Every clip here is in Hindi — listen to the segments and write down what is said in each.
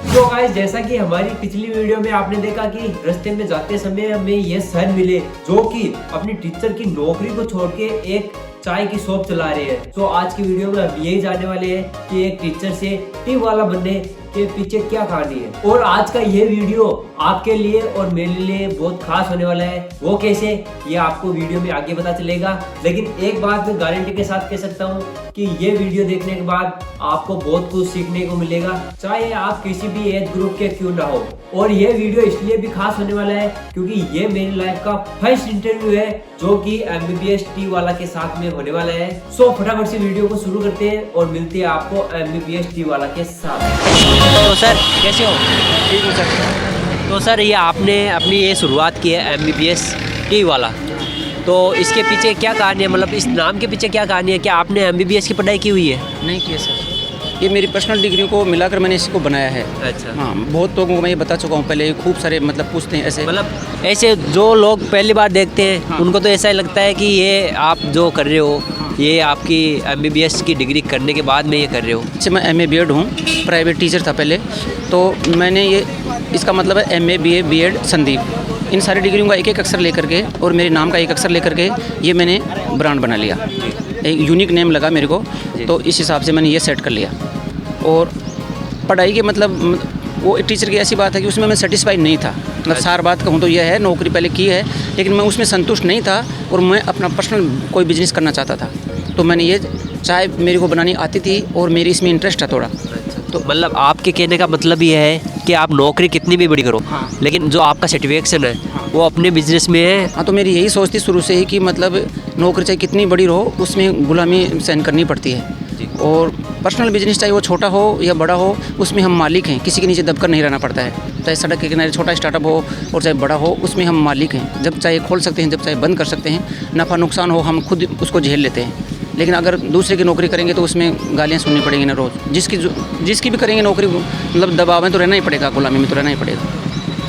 तो गाइस, जैसा कि हमारी पिछली वीडियो में आपने देखा कि रास्ते में जाते समय हमें ये सर मिले जो कि अपनी टीचर की नौकरी को छोड़ के एक चाय की शॉप चला रहे हैं। तो आज की वीडियो में हम यही जानने वाले हैं कि एक टीचर से टी वाला बनने के पीछे क्या कहानी है। और आज का ये वीडियो आपके लिए और मेरे लिए बहुत खास होने वाला है। वो कैसे, ये आपको वीडियो में आगे पता चलेगा। लेकिन एक बात मैं गारंटी के साथ कह सकता हूँ कि ये वीडियो देखने के बाद आपको बहुत कुछ सीखने को मिलेगा, चाहे आप किसी भी एज ग्रुप के क्यों ना हो। और ये वीडियो इसलिए भी खास होने वाला है क्योंकि ये मेरी लाइफ का फर्स्ट इंटरव्यू है जो कि MBBS टी वाला के साथ में होने वाला है। सो फटाफट से वीडियो को शुरू करते हैं और मिलते हैं आपको MBBS टी वाला के साथ। तो सर कैसे हो? ठीक हूँ सर। तो सर ये आपने अपनी ये शुरुआत की है MBBS टी वाला, तो इसके पीछे क्या कहानी है, मतलब इस नाम के पीछे क्या कहानी है? क्या आपने MBBS की पढ़ाई की हुई है? नहीं किया सर, ये मेरी पर्सनल डिग्री को मिलाकर मैंने इसको बनाया है। अच्छा। हाँ, बहुत लोगों को मैं ये बता चुका हूँ पहले, खूब सारे मतलब पूछते हैं ऐसे, मतलब ऐसे जो लोग पहली बार देखते हैं हाँ। उनको तो ऐसा ही लगता है कि ये आप जो कर रहे हो ये आपकी MBBS की डिग्री करने के बाद में ये कर रहे हो। जैसे मैं MA BEd हूँ, प्राइवेट टीचर था पहले, तो मैंने ये इसका मतलब है MA BA BEd संदीप, इन सारी डिग्रियों का एक एक अक्षर लेकर के और मेरे नाम का एक अक्षर लेकर के ये मैंने ब्रांड बना लिया। एक यूनिक नेम लगा मेरे को, तो इस हिसाब से मैंने ये सेट कर लिया। और पढ़ाई के मतलब वो एक टीचर की ऐसी बात है कि उसमें मैं सेटिस्फाइड नहीं था। मतलब सार बात कहूँ तो यह है, नौकरी पहले की है लेकिन मैं उसमें संतुष्ट नहीं था और मैं अपना पर्सनल कोई बिजनेस करना चाहता था। तो मैंने ये चाय मेरे को बनानी आती थी और मेरी इसमें इंटरेस्ट था थोड़ा। तो मतलब आपके कहने का मतलब ये है कि आप नौकरी कितनी भी बड़ी करो, हाँ। लेकिन जो आपका सेटिस्फेक्शन है वो अपने बिजनेस में है। हाँ, तो मेरी यही सोच थी शुरू से ही कि मतलब नौकरी चाहे कितनी बड़ी रहो उसमें गुलामी सहन करनी पड़ती है। और पर्सनल बिजनेस चाहे वो छोटा हो या बड़ा हो उसमें हम मालिक हैं, किसी के नीचे दबकर नहीं रहना पड़ता है। चाहे सड़क के किनारे छोटा स्टार्टअप हो और चाहे बड़ा हो, उसमें हम मालिक हैं। जब चाहे खोल सकते हैं, जब चाहे बंद कर सकते हैं। नफ़ा नुकसान हो हम खुद उसको झेल लेते हैं। लेकिन अगर दूसरे की नौकरी करेंगे तो उसमें गालियाँ सुननी पड़ेंगी ना रोज़। जिसकी भी करेंगे नौकरी, मतलब दबाव में तो रहना ही पड़ेगा, गुलामी में तो रहना ही पड़ेगा।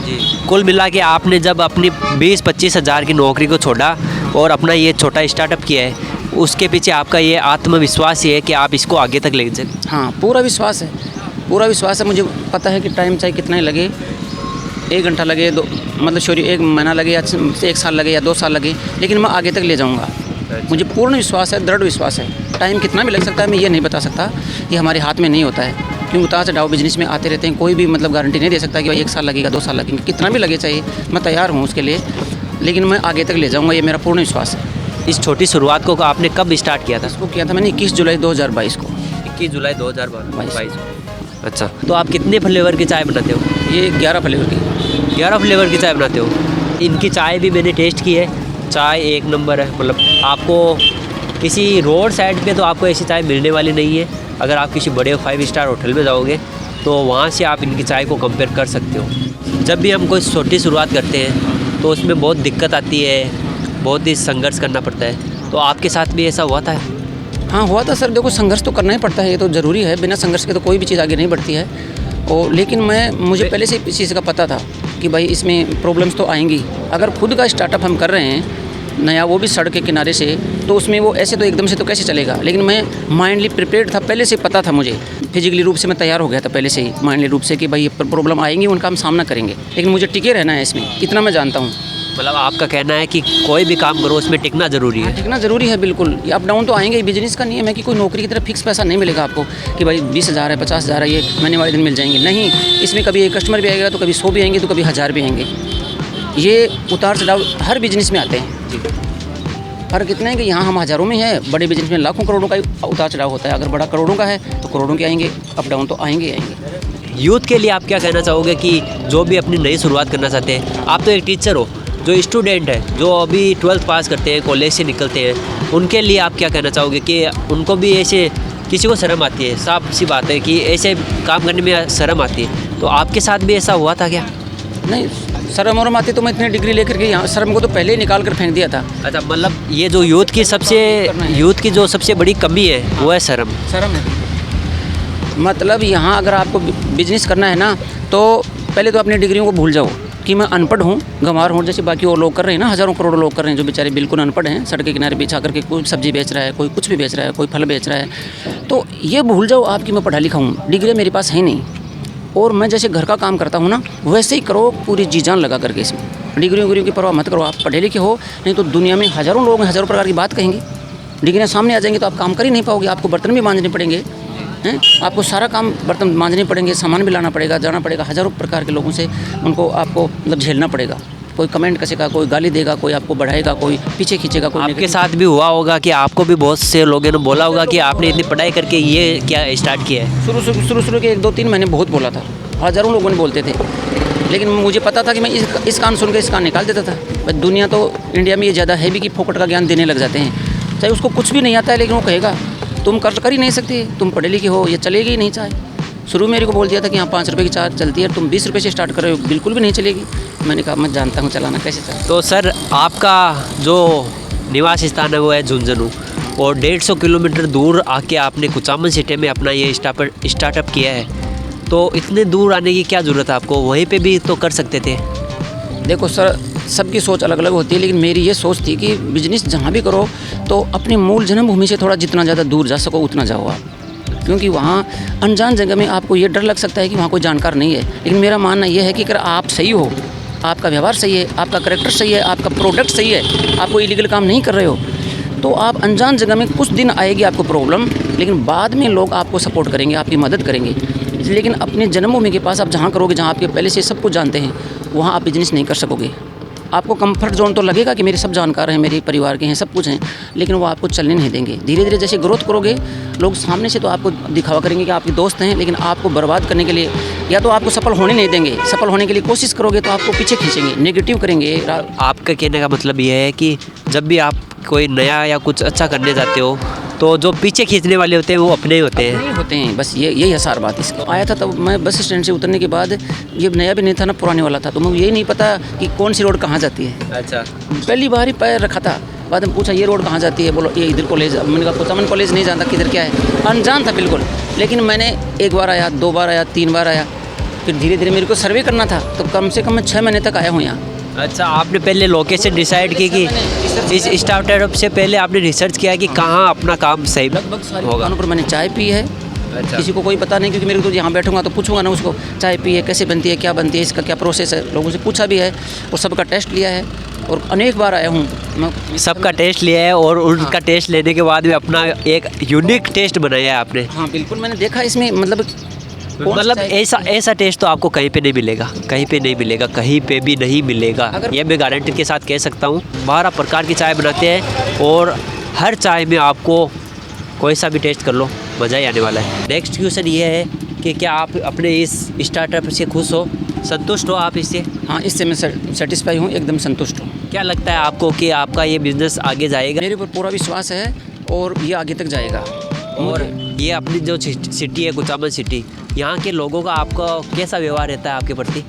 जी। कुल मिला के आपने जब अपनी 20-25 हज़ार की नौकरी को छोड़ा और अपना ये छोटा स्टार्टअप किया है, उसके पीछे आपका ये आत्मविश्वास ही है कि आप इसको आगे तक ले जाए। हाँ, पूरा विश्वास है, पूरा विश्वास है। मुझे पता है कि टाइम चाहे कितना ही लगे, 1 घंटा लगे, मतलब सॉरी 1 महीना लगे या 1 साल लगे या 2 साल लगे, लेकिन मैं आगे तक ले जाऊँगा। मुझे पूर्ण विश्वास है, दृढ़ विश्वास है। टाइम कितना भी लग सकता है मैं ये नहीं बता सकता, ये हमारे हाथ में नहीं होता है। क्योंकि उतार चढ़ाव बिजनेस में आते रहते हैं, कोई भी मतलब गारंटी नहीं दे सकता कि भाई 1 साल लगेगा 2 साल लगेंगे, कितना भी लगे चाहिए, मैं तैयार हूँ उसके लिए, लेकिन मैं आगे तक ले जाऊँगा, ये मेरा पूर्ण विश्वास है। इस छोटी शुरुआत को आपने कब स्टार्ट किया था? इसको किया था मैंने 21 जुलाई 2022 को। 21 जुलाई 2022 को। अच्छा, तो आप कितने फ्लेवर की चाय बनाते हो? ये 11 फ्लेवर की। 11 फ्लेवर की चाय बनाते हो। इनकी चाय भी मैंने टेस्ट की है, चाय एक नंबर है। मतलब आपको किसी रोड साइड पे तो आपको ऐसी चाय मिलने वाली नहीं है। अगर आप किसी बड़े 5 स्टार होटल में जाओगे तो वहाँ से आप इनकी चाय को कंपेयर कर सकते हो। जब भी हम कोई छोटी शुरुआत करते हैं तो उसमें बहुत दिक्कत आती है, बहुत ही संघर्ष करना पड़ता है। तो आपके साथ भी ऐसा हुआ था? हाँ, हुआ था सर। देखो, संघर्ष तो करना ही पड़ता है, ये तो ज़रूरी है। बिना संघर्ष के तो कोई भी चीज़ आगे नहीं बढ़ती है। और लेकिन मुझे पहले से इस चीज़ का पता था कि भाई इसमें प्रॉब्लम्स तो आएंगी। अगर खुद का स्टार्टअप हम कर रहे हैं नया, वो भी सड़क के किनारे से, तो उसमें वो ऐसे तो एकदम से तो कैसे चलेगा। लेकिन मैं माइंडली प्रिपेयर्ड था, पहले से पता था मुझे, फिजिकली रूप से मैं तैयार हो गया था पहले से ही, माइंडली रूप से कि भाई ये प्रॉब्लम आएंगी, उनका हम सामना करेंगे, लेकिन मुझे टिके रहना है इसमें, इतना मैं जानता हूँ। मतलब आपका कहना है कि कोई भी काम करो उसमें टिकना ज़रूरी है? टिकना ज़रूरी है, बिल्कुल। ये अप डाउन तो आएंगे। बिजनेस का नियम है कि कोई नौकरी की तरह फिक्स पैसा नहीं मिलेगा आपको कि भाई 20,000 है, 50,000 है, ये महीने वाले दिन मिल जाएंगे। नहीं, इसमें कभी एक कस्टमर भी आएगा तो कभी 100 भी आएंगे तो कभी 1000 भी आएंगे। ये उतार चढ़ाव हर बिजनेस में आते हैं। फर्क इतना है कि यहाँ हम हज़ारों में हैं, बड़े बिजनेस में लाखों करोड़ों का उतार चढ़ाव होता है। अगर बड़ा करोड़ों का है तो करोड़ों के आएंगे, अप डाउन तो आएंगे आएंगे। यूथ के लिए आप क्या कहना चाहोगे कि जो भी अपनी नई शुरुआत करना चाहते हैं? आप तो एक टीचर हो, जो स्टूडेंट है, जो अभी 12th पास करते हैं, कॉलेज से निकलते हैं, उनके लिए आप क्या कहना चाहोगे कि उनको भी ऐसे, किसी को शर्म आती है, साफ सी बात है कि ऐसे काम करने में शर्म आती है, तो आपके साथ भी ऐसा हुआ था क्या? नहीं, शर्म वरम आती तो मैं इतनी डिग्री लेकर के यहाँ शर्म को तो पहले ही निकाल कर फेंक दिया था। अच्छा, मतलब ये जो यूथ की जो सबसे बड़ी कमी है वो है शर्म। शर्म है। मतलब यहाँ अगर आपको बिजनेस करना है ना, तो पहले तो अपनी डिग्रियों को भूल जाओ कि मैं अनपढ़ हूँ, गंवार हूँ, जैसे बाकी और लोग कर रहे हैं ना, हज़ारों करोड़ों लोग कर रहे हैं जो बेचारे बिल्कुल अनपढ़ हैं, सड़क के किनारे बिछा करके कोई सब्जी बेच रहा है, कोई कुछ भी बेच रहा है, कोई फल बेच रहा है। तो ये भूल जाओ आप कि मैं पढ़ा लिखा हूँ, डिग्री मेरे पास है नहीं। और मैं जैसे घर का काम करता हूँ ना, वैसे ही करो पूरी जी जान लगा करके। इसमें डिग्रियों की परवाह मत करो। आप पढ़े लिखे हो, नहीं तो दुनिया में हज़ारों लोग हैं, हज़ारों प्रकार की बात कहेंगे। डिग्रियाँ सामने आ जाएंगी तो आप काम कर ही नहीं पाओगे। आपको बर्तन भी मांजने पड़ेंगे हैं, आपको सारा काम बर्तन मांजने पड़ेंगे, सामान भी लाना पड़ेगा, जाना पड़ेगा, हज़ारों प्रकार के लोगों से उनको आपको मतलब झेलना पड़ेगा। कोई कमेंट करेगा, कोई गाली देगा, कोई आपको बढ़ाएगा, कोई पीछे खींचेगा। कोई आपके साथ भी हुआ होगा कि आपको भी बहुत से लोगों ने बोला होगा कि आपने इतनी पढ़ाई करके ये क्या स्टार्ट किया है? शुरू के 1-2-3 महीने बहुत बोला था, हज़ारों लोगों ने बोलते थे, लेकिन मुझे पता था कि मैं इस कान सुन के इस कान निकाल देता था। बस दुनिया तो इंडिया में ये ज़्यादा है भी कि फोकट का ज्ञान देने लग जाते हैं। चाहे उसको कुछ भी नहीं आता है, लेकिन वो कहेगा तुम कर ही नहीं सकते, तुम पढ़े लिखे हो, ये चलेगी ही नहीं चाय। शुरू में मेरे को बोल दिया था कि यहाँ 5 रुपये की चाय चलती है, तुम 20 रुपये से स्टार्ट कर रहे हो, बिल्कुल भी नहीं चलेगी। मैंने कहा मैं जानता हूँ चलाना कैसे चाय। तो सर आपका जो निवास स्थान है वो है झुंझुनू, और 150 किलोमीटर दूर आके आपने कुचामन सिटी में अपना ये स्टार्टअप किया है। तो इतने दूर आने की क्या ज़रूरत है आपको? वहीं पे भी तो कर सकते थे। देखो सर, सबकी सोच अलग अलग होती है, लेकिन मेरी ये सोच थी कि बिजनेस जहाँ भी करो तो अपनी मूल जन्मभूमि से थोड़ा जितना ज़्यादा दूर जा सको उतना जाओ आप, क्योंकि वहाँ अनजान जगह में आपको ये डर लग सकता है कि वहाँ कोई जानकार नहीं है। लेकिन मेरा मानना ये है कि अगर आप सही हो, आपका व्यवहार सही है, आपका करैक्टर सही है, आपका प्रोडक्ट सही है, आप कोई इलीगल काम नहीं कर रहे हो, तो आप अनजान जगह में कुछ दिन आएगी आपको प्रॉब्लम, लेकिन बाद में लोग आपको सपोर्ट करेंगे, आपकी मदद करेंगे। लेकिन अपने जन्मभूमि के पास आप जहाँ करोगे, जहाँ आपके पहले से सब कुछ जानते हैं, वहाँ आप बिजनेस नहीं कर सकोगे। आपको कंफर्ट जोन तो लगेगा कि मेरे सब जानकार हैं, मेरे परिवार के हैं, सब कुछ हैं, लेकिन वो आपको चलने नहीं देंगे। धीरे धीरे जैसे ग्रोथ करोगे, लोग सामने से तो आपको दिखावा करेंगे कि आपके दोस्त हैं, लेकिन आपको बर्बाद करने के लिए या तो आपको सफल होने नहीं देंगे। सफल होने के लिए कोशिश करोगे तो आपको पीछे खींचेंगे, नेगेटिव करेंगे। आपका कहने का मतलब ये है कि जब भी आप कोई नया या कुछ अच्छा करने जाते हो तो जो पीछे खींचने वाले होते हैं वो अपने ही होते हैं। नहीं होते हैं, बस यही है सार बात इसकी। आया था तब मैं बस स्टैंड से उतरने के बाद, ये नया भी नहीं था ना पुराने वाला था, तो मुझे यही नहीं पता कि कौन सी रोड कहाँ जाती है। अच्छा। पहली बार ही पैर रखा था, बाद में पूछा ये रोड कहाँ जाती है, बोलो ये इधर कॉलेज। मैंने कहा कुचामन कॉलेज नहीं जानता किधर क्या है, अनजान था बिल्कुल। लेकिन मैंने 1 बार आया, 2 बार आया, 3 बार आया, फिर धीरे धीरे मेरे को सर्वे करना था, तो कम से कम मैं 6 महीने तक आया हूँ यहाँ। अच्छा, आपने पहले लोकेशन डिसाइड की कि इस स्टार्टअप से पहले आपने रिसर्च किया कि कहाँ अपना काम सही लगभग सारी होगा। दुकानों पर मैंने चाय पी है। अच्छा। किसी को कोई पता नहीं, क्योंकि मेरे को तो यहाँ बैठूंगा तो पूछूंगा ना उसको, चाय पी है, कैसे बनती है, क्या बनती है, इसका क्या प्रोसेस है। लोगों से पूछा भी है और सबका टेस्ट लिया है, और अनेक बार आया हूँ मैं। सबका टेस्ट लिया है और उनका टेस्ट लेने के बाद में अपना एक यूनिक टेस्ट बनाया है आपने। हाँ बिल्कुल, मैंने देखा इसमें मतलब ऐसा टेस्ट तो आपको कहीं पे नहीं मिलेगा, कहीं पे नहीं मिलेगा, कहीं पे भी नहीं मिलेगा। ये मैं गारंटी के साथ कह सकता हूँ। 12 प्रकार की चाय बनाते हैं और हर चाय में आपको कोई सा भी टेस्ट कर लो, मज़ा ही आने वाला है। नेक्स्ट क्वेश्चन ये है कि क्या आप अपने इस स्टार्टअप से खुश हो, संतुष्ट हो आप इससे? हाँ, इससे मैं सेटिस्फाई हूँ, एकदम संतुष्ट हूँ। क्या लगता है आपको कि आपका ये बिज़नेस आगे जाएगा? मेरे ऊपर पूरा विश्वास है और ये आगे तक जाएगा। और ये अपनी जो सिटी है कुचामन सिटी, यहाँ के लोगों का आपका कैसा व्यवहार रहता है आपके प्रति?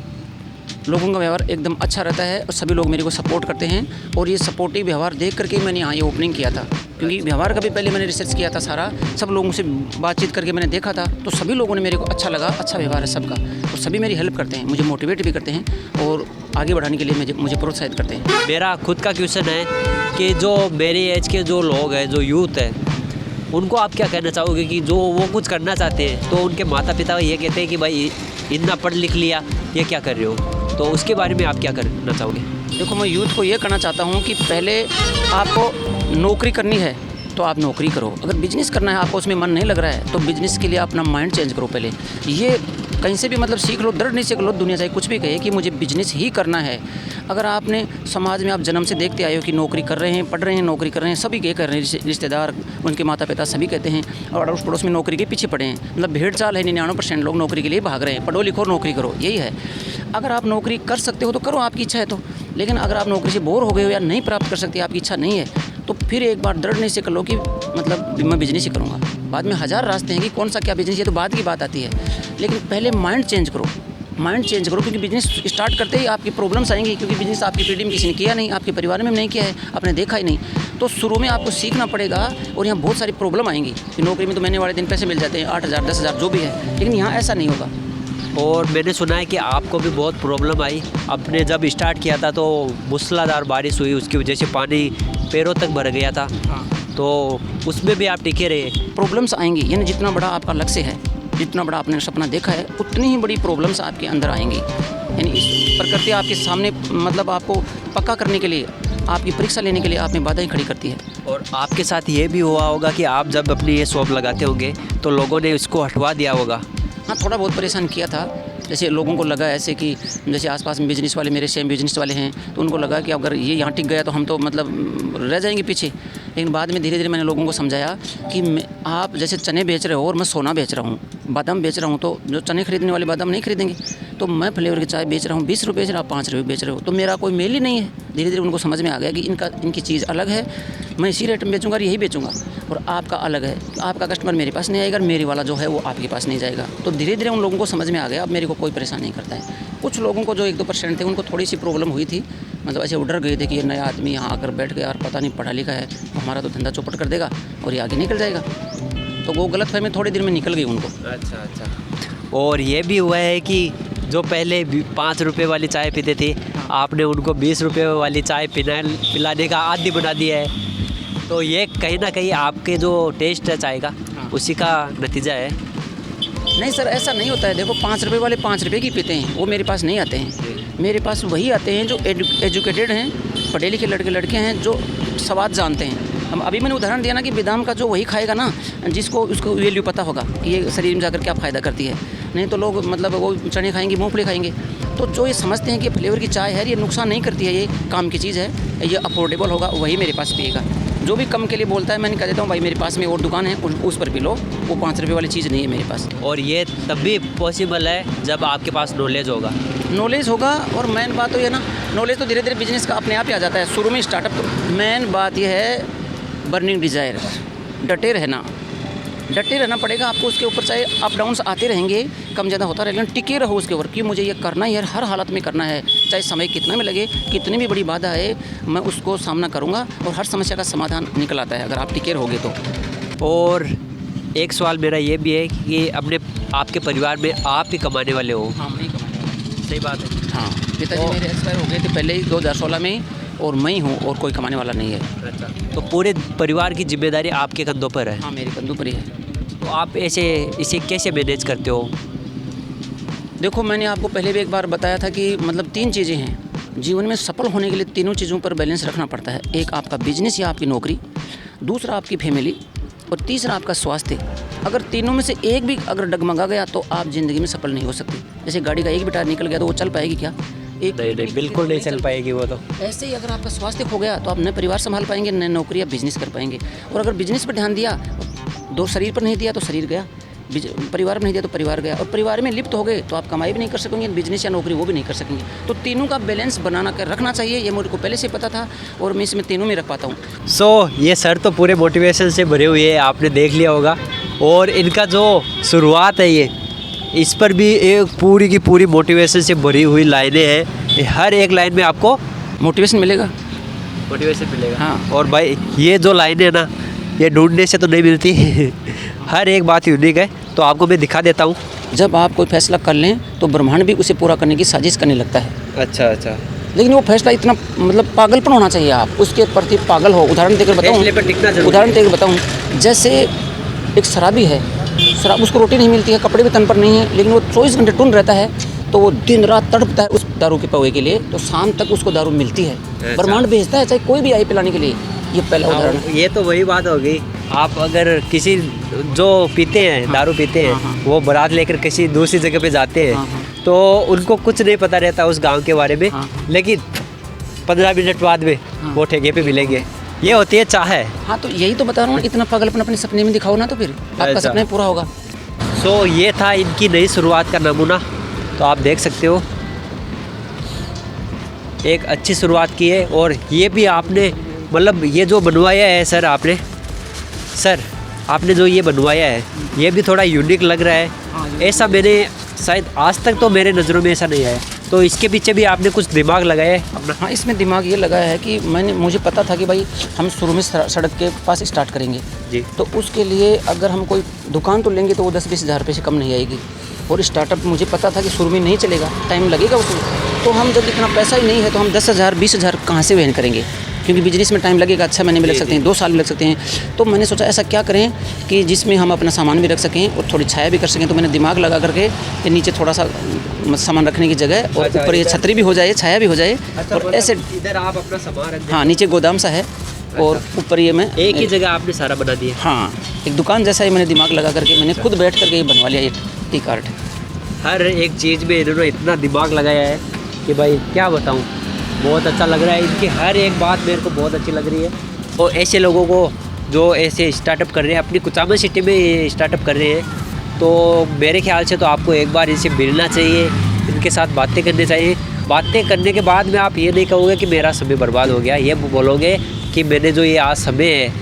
लोगों का व्यवहार एकदम अच्छा रहता है और सभी लोग मेरे को सपोर्ट करते हैं, और ये सपोर्टिव व्यवहार देख करके मैंने यहाँ ये ओपनिंग किया था। क्योंकि व्यवहार का भी पहले मैंने रिसर्च किया था सारा, सब लोगों से बातचीत करके मैंने देखा था, तो सभी लोगों ने मेरे को अच्छा लगा, अच्छा व्यवहार है सबका, और सभी मेरी हेल्प करते हैं, मुझे मोटिवेट भी करते हैं और आगे बढ़ाने के लिए मुझे प्रोत्साहित करते हैं। मेरा खुद का क्वेश्चन है कि जो मेरी एज के जो लोग हैं, जो यूथ है, उनको आप क्या कहना चाहोगे कि जो वो कुछ करना चाहते हैं तो उनके माता पिता ये कहते हैं कि भाई इतना पढ़ लिख लिया, ये क्या कर रहे हो, तो उसके बारे में आप क्या करना चाहोगे? देखो, मैं यूथ को ये कहना चाहता हूँ कि पहले आपको नौकरी करनी है तो आप नौकरी करो। अगर बिजनेस करना है, आपको उसमें मन नहीं लग रहा है, तो बिजनेस के लिए अपना माइंड चेंज करो। पहले ये कहीं से भी मतलब सीख लो, दृढ़ नहीं सीख लो, दुनिया चाहे कुछ भी कहे कि मुझे बिजनेस ही करना है। अगर आपने समाज में आप जन्म से देखते आए हो कि नौकरी कर रहे हैं, पढ़ रहे हैं, नौकरी कर रहे हैं, सभी ये कर रहे हैं, रिश्तेदार, उनके माता पिता सभी कहते हैं, और अड़ोस पड़ोस में नौकरी के पीछे पड़े हैं। मतलब भेड़ चाल है, 99% लोग नौकरी के लिए भाग रहे हैं। पढ़ो लिखो, नौकरी करो, यही है। अगर आप नौकरी कर सकते हो तो करो, आपकी इच्छा है तो। लेकिन अगर आप नौकरी से बोर हो गए हो या नहीं प्राप्त कर सकते, आपकी इच्छा नहीं है, तो फिर एक बार दृढ़ नहीं से कर लो कि मतलब मैं बिजनेस ही करूँगा। बाद में 1000 रास्ते हैं कि कौन सा क्या बिजनेस, ये तो बाद की बात आती है। लेकिन पहले माइंड चेंज करो, माइंड चेंज करो, क्योंकि बिजनेस स्टार्ट करते ही आपकी प्रॉब्लम्स आएंगी, क्योंकि बिजनेस आपकी पीढ़ी में किसी ने किया नहीं, आपके परिवार में नहीं किया है, आपने देखा ही नहीं। तो शुरू में आपको सीखना पड़ेगा, और यहाँ बहुत सारी प्रॉब्लम आएंगी कि नौकरी में तो महीने वाले दिन पैसे मिल जाते हैं 8000 10,000 जो भी है, लेकिन यहाँ ऐसा नहीं होगा। और मैंने सुना है कि आपको भी बहुत प्रॉब्लम आई। आपने जब स्टार्ट किया था तो मूसलाधार बारिश हुई, उसकी वजह से पानी पैरों तक भर गया था। तो उसमें भी आप टिके रहे। प्रॉब्लम्स आएंगी, यानी जितना बड़ा आपका लक्ष्य है, जितना बड़ा आपने सपना देखा है उतनी ही बड़ी प्रॉब्लम्स आपके अंदर आएंगी। यानी इस प्रकृति आपके सामने मतलब आपको पक्का करने के लिए, आपकी परीक्षा लेने के लिए आप में बाधाएं खड़ी करती है। और आपके साथ ये भी हुआ होगा कि आप जब अपनी ये शॉप लगाते होंगे तो लोगों ने इसको हटवा दिया होगा। हाँ, थोड़ा बहुत परेशान किया था। जैसे लोगों को लगा ऐसे कि जैसे आसपास में बिजनेस वाले, मेरे सेम बिजनेस वाले हैं, तो उनको लगा कि अगर ये यहाँ टिक गया तो हम तो मतलब रह जाएंगे पीछे। लेकिन बाद में धीरे धीरे मैंने लोगों को समझाया कि आप जैसे चने बेच रहे हो और मैं सोना बेच रहा हूँ, बादाम बेच रहा हूँ, तो जो चने खरीदने वाले बादाम नहीं खरीदेंगे। तो मैं फ्लेवर की चाय बेच रहा हूँ 20 रुपये बेच रहा हूँ, 5 रुपये बेच रहे हो, तो मेरा कोई मेल ही नहीं है। धीरे धीरे उनको समझ में आ गया कि इनकी चीज़ अलग है, मैं इसी रेट में बेचूंगा और यही बेचूंगा। और आपका अलग है, आपका कस्टमर मेरे पास नहीं आएगा और मेरे वाला जो है वो आपके पास नहीं जाएगा। तो धीरे धीरे उन लोगों को समझ में आ गया, अब मेरे को कोई परेशान नहीं करता है। कुछ लोगों को जो 1-2% थे उनको थोड़ी सी प्रॉब्लम हुई थी, मतलब ऐसे डर गए थे कि ये नया आदमी यहाँ आकर बैठ गया और पता नहीं पढ़ा लिखा है, हमारा तो धंधा चौपट कर देगा और ये आगे निकल जाएगा। तो वो गलतफहमी थोड़ी देर में निकल गई उनको। अच्छा। और ये भी हुआ है कि जो पहले 5 रुपये वाली चाय पीते थे, आपने उनको 20 रुपये वाली चाय पिलाने का आदी बना दिया है। तो ये कहीं ना कहीं आपके जो टेस्ट है चाय का, उसी का नतीजा है। नहीं सर, ऐसा नहीं होता है। देखो 5 रुपये वाले 5 रुपये की पीते हैं, वो मेरे पास नहीं आते हैं। मेरे पास वही आते हैं जो एजुकेटेड हैं, पढ़े लिखे लड़के हैं, जो स्वाद जानते हैं। हम अभी मैंने उदाहरण दिया ना कि बादाम का जो वही खाएगा ना जिसको उसको वैल्यू पता होगा कि ये शरीर में जाकर क्या फ़ायदा करती है। नहीं तो लोग मतलब वो चने खाएंगे, मूंगफली खाएंगे। तो जो ये समझते हैं कि फ्लेवर की चाय है, ये नुकसान नहीं करती है, ये काम की चीज़ है, ये अफोर्डेबल होगा, वही मेरे पास पिएगा। जो भी कम के लिए बोलता है, मैंने कह देता हूँ भाई मेरे पास में और दुकान है, उस पर पी लो, वो 5 रुपये वाली चीज़ नहीं है मेरे पास। और ये तब भी पॉसिबल है जब आपके पास नॉलेज होगा। नॉलेज होगा, और मेन बात तो ये ना, नॉलेज तो धीरे धीरे बिजनेस का अपने आप ही आ जाता है। शुरू में स्टार्टअप तो मेन बात यह है बर्निंग डिज़ायर, डटे रहना पड़ेगा आपको। उसके ऊपर चाहे अप डाउन्स आते रहेंगे, कम ज़्यादा होता रहेगा, टिके रहो उसके ऊपर कि मुझे ये करना है, हर हालत में करना है, चाहे समय कितना भी लगे, कितनी भी बड़ी बाधा है, मैं उसको सामना करूँगा और हर समस्या का समाधान निकल आता है अगर आप टिके रहोगे तो। और एक सवाल मेरा ये भी है कि आपके परिवार में आप ही कमाने वाले हो? हाँ, मैं ही कमाने वाला। सही बात है। हाँ, पिताजी मेरे एक्सपायर हो गए थे पहले ही 2016 में, और मैं ही हूँ और कोई कमाने वाला नहीं है। अच्छा, तो पूरे परिवार की जिम्मेदारी आपके कंधों पर है? हाँ, मेरे कंधों पर ही है। तो आप इसे कैसे मैनेज करते हो? देखो, मैंने आपको पहले भी एक बार बताया था कि मतलब 3 चीज़ें हैं जीवन में सफल होने के लिए। तीनों चीज़ों पर बैलेंस रखना पड़ता है। एक आपका बिजनेस या आपकी नौकरी, दूसरा आपकी फैमिली, और तीसरा आपका स्वास्थ्य। अगर तीनों में से एक भी अगर डगमगा गया तो आप ज़िंदगी में सफल नहीं हो सकते। जैसे गाड़ी का एक भी टायर निकल गया तो वो चल पाएगी क्या? नहीं, बिल्कुल नहीं चल पाएगी वो तो। ऐसे ही अगर आपका स्वास्थ्य खो गया तो आप न परिवार संभाल पाएंगे, न नौकरी या बिजनेस कर पाएंगे। और अगर बिजनेस पर ध्यान दिया, दो शरीर पर नहीं दिया तो शरीर गया, परिवार में नहीं दिया तो परिवार गया, और परिवार में लिप्त हो गए तो आप कमाई भी नहीं कर सकेंगे, बिजनेस या नौकरी वो भी नहीं कर सकेंगे। तो तीनों का बैलेंस बनाना कर रखना चाहिए, ये मुझे को पहले से पता था और मैं इसमें तीनों में रख पाता हूँ। सो ये सर तो पूरे मोटिवेशन से भरे हुए हैं, आपने देख लिया होगा। और इनका जो शुरुआत है ये, इस पर भी एक पूरी की पूरी मोटिवेशन से भरी हुई लाइनें हैं। हर एक लाइन में आपको मोटिवेशन मिलेगा। हाँ, और भाई ये जो लाइनें है ना, ये ढूंढने से तो नहीं मिलती हर एक बात यूनिक है। तो आपको मैं दिखा देता हूँ। जब आप कोई फैसला कर लें तो ब्रह्मांड भी उसे पूरा करने की साजिश करने लगता है। अच्छा। लेकिन वो फैसला इतना मतलब पागलपन होना चाहिए, आप उसके प्रति पागल हो। उदाहरण देकर बताऊँ, जैसे एक शराबी है, शराब उसको रोटी नहीं मिलती है, कपड़े भी तन पर नहीं है, लेकिन वो 24 घंटे टून रहता है, तो वो दिन रात तड़पता है उस दारू के पौए के लिए, तो शाम तक उसको दारू मिलती है। ब्रह्मांड भेजता है, चाहे कोई भी आए पिलाने के लिए। ये पहला उदाहरण है। ये तो वही बात होगी। आप अगर किसी जो पीते हैं, दारू पीते हैं, वो बारात लेकर किसी दूसरी जगह पे जाते हैं, तो उनको कुछ नहीं पता रहता उस गांव के बारे में, लेकिन 15 मिनट बाद में वो ठेके पे मिलेंगे। ये होती है चाह। हाँ, तो यही तो बता रहा हूँ, इतना पागलपन अपने सपने में दिखाओ ना, तो फिर आपका सपना पूरा होगा। सो ये था इनकी नई शुरुआत का नमूना। तो आप देख सकते हो एक अच्छी शुरुआत की है। और ये भी आपने मतलब ये जो बनवाया है सर आपने जो ये बनवाया है, ये भी थोड़ा यूनिक लग रहा है। ऐसा मैंने शायद आज तक तो मेरे नज़रों में ऐसा नहीं आया। तो इसके पीछे भी आपने कुछ दिमाग लगाया है अपना? हाँ, इसमें दिमाग ये लगाया है कि मुझे पता था कि भाई हम शुरू में सड़क के पास स्टार्ट करेंगे जी। तो उसके लिए अगर हम कोई दुकान तो लेंगे तो वो 10-20 हज़ार रुपये से कम नहीं आएगी। और स्टार्टअप मुझे पता था कि शुरू में नहीं चलेगा, टाइम लगेगा उसमें। तो हम जब इतना पैसा ही नहीं है तो हम 10,000 20,000 कहाँ से वहन करेंगे? क्योंकि बिजनेस में टाइम लगेगा, 6 महीने भी लग सकते हैं, 2 साल भी लग सकते हैं। तो मैंने सोचा ऐसा क्या करें कि जिसमें हम अपना सामान भी रख सकें और थोड़ी छाया भी कर सकें। तो मैंने दिमाग लगा करके ये नीचे थोड़ा सा सामान रखने की जगह और ऊपर ये छतरी भी हो जाए, छाया भी हो जाए। और ऐसे इधर आप अपना सामान रख दें। हाँ, नीचे गोदाम सा है और ऊपर ये मैं एक ही जगह आपने सारा बना दिया। हाँ, एक दुकान जैसा ही मैंने दिमाग लगा करके मैंने खुद बैठ करके ये बनवा लिया, ये टी कार्ट। हर एक चीज़ में इन्होंने इतना दिमाग लगाया है कि भाई क्या बताऊँ, बहुत अच्छा लग रहा है। इनकी हर एक बात मेरे को बहुत अच्छी लग रही है। और ऐसे लोगों को जो ऐसे स्टार्टअप कर रहे हैं, अपनी कुचामन सिटी में ये स्टार्टअप कर रहे हैं, तो मेरे ख्याल से तो आपको एक बार इनसे मिलना चाहिए, इनके साथ बातें करनी चाहिए। बातें करने के बाद में आप ये नहीं कहोगे कि मेरा समय बर्बाद हो गया, ये बोलोगे कि मैंने जो ये आज समय है,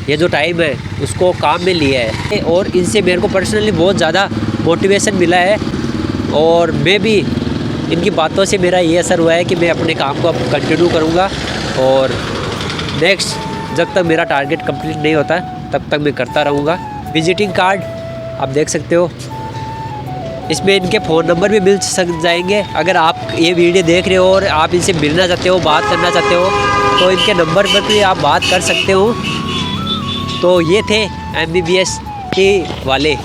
ये जो टाइम है, उसको काम में लिया है। और इनसे मेरे को पर्सनली बहुत ज़्यादा मोटिवेशन मिला है और मैं भी इनकी बातों से मेरा ये असर हुआ है कि मैं अपने काम को अब कंटिन्यू करूँगा और नेक्स्ट जब तक मेरा टारगेट कंप्लीट नहीं होता तब तक मैं करता रहूँगा। विजिटिंग कार्ड आप देख सकते हो, इसमें इनके फ़ोन नंबर भी मिल जाएंगे। अगर आप ये वीडियो देख रहे हो और आप इनसे मिलना चाहते हो, बात करना चाहते हो, तो इनके नंबर पर भी आप बात कर सकते हो। तो ये थे MBBS के वाले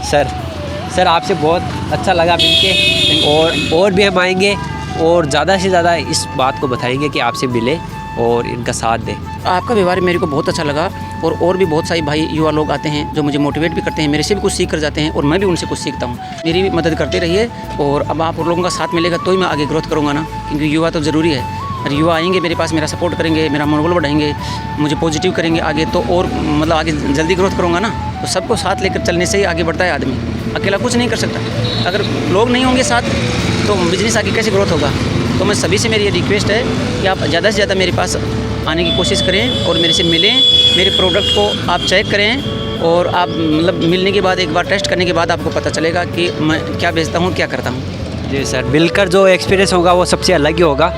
सर आपसे बहुत अच्छा लगा मिलके और भी हम आएंगे और ज़्यादा से ज़्यादा इस बात को बताएंगे कि आपसे मिले और इनका साथ दें। आपका व्यवहार मेरे को बहुत अच्छा लगा और भी बहुत सारे भाई युवा लोग आते हैं जो मुझे मोटिवेट भी करते हैं, मेरे से भी कुछ सीख कर जाते हैं और मैं भी उनसे कुछ सीखता हूँ। मेरी भी मदद करते रहिए और अब आप लोगों का साथ मिलेगा तो ही मैं आगे ग्रोथ करूँगा ना, क्योंकि युवा तो ज़रूरी है। और युवा आएंगे मेरे पास, मेरा सपोर्ट करेंगे, मेरा मनोबल बढ़ाएंगे, मुझे पॉजिटिव करेंगे आगे, तो और मतलब आगे जल्दी ग्रोथ करूँगा ना। तो सबको साथ लेकर चलने से ही आगे बढ़ता है आदमी, अकेला कुछ नहीं कर सकता। अगर लोग नहीं होंगे साथ तो बिज़नेस आगे कैसे ग्रोथ होगा। तो मैं सभी से मेरी ये रिक्वेस्ट है कि आप ज़्यादा से ज़्यादा मेरे पास आने की कोशिश करें और मेरे से मिलें, मेरे प्रोडक्ट को आप चेक करें और आप मतलब मिलने के बाद एक बार टेस्ट करने के बाद आपको पता चलेगा कि मैं क्या बेचता हूँ, क्या करता हूँ। जी सर, मिलकर जो एक्सपीरियंस होगा वो सबसे अलग ही होगा।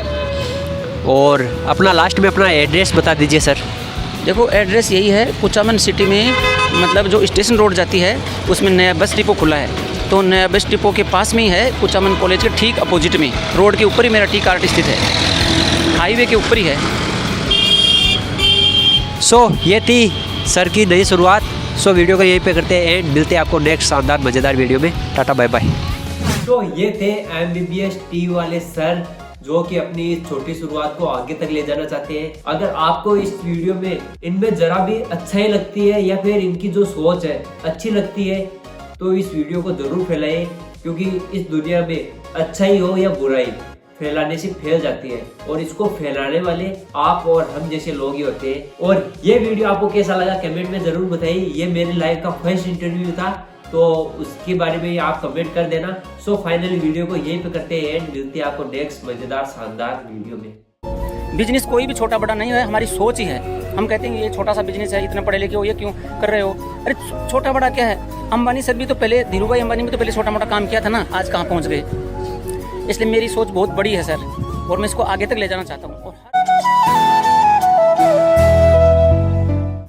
और अपना लास्ट में अपना एड्रेस बता दीजिए सर। देखो एड्रेस यही है, कुचामन सिटी में मतलब जो स्टेशन रोड जाती है उसमें नया बस डिपो खुला है। तो नया बस डिपो के पास में ही है, कुचामन कॉलेज के ठीक अपोजिट में, रोड के ऊपर ही मेरा टी कार्ट स्थित है, हाईवे के ऊपर ही है। सो ये थी सर की नई शुरुआत। सो वीडियो को यहीं पे करते हैं एंड मिलते हैं आपको नेक्स्ट शानदार मज़ेदार वीडियो में। Ta-ta bye bye. तो ये थे MBBS टी वाले सर जो कि अपनी इस छोटी शुरुआत को आगे तक ले जाना चाहते हैं। अगर आपको इस वीडियो में इनमें जरा भी अच्छाई लगती है या फिर इनकी जो सोच है अच्छी लगती है तो इस वीडियो को जरूर फैलाएं, क्योंकि इस दुनिया में अच्छाई हो या बुराई फैलाने से फैल जाती है और इसको फैलाने वाले आप और हम जैसे लोग ही होते हैं। और ये वीडियो आपको कैसा लगा कमेंट में जरूर बताइए। ये मेरे लाइफ का फर्स्ट इंटरव्यू था तो उसके बारे में आप कमेंट कर देना। सो फाइनली वीडियो को यहीं पे करते हैं एंड मिलते हैं आपको नेक्स्ट मजेदार शानदार वीडियो में। बिजनेस कोई भी छोटा बड़ा नहीं है, हमारी सोच ही है। हम कहते हैं ये छोटा सा बिजनेस है, इतना पढ़े लिखे हो, ये क्यों कर रहे हो। अरे छोटा बड़ा क्या है, अंबानी सर भी तो पहले, धीरू भाई अंबानी भी तो पहले छोटा मोटा काम किया था ना, आज कहाँ पहुँच गए। इसलिए मेरी सोच बहुत बड़ी है सर और मैं इसको आगे तक ले जाना चाहता हूँ।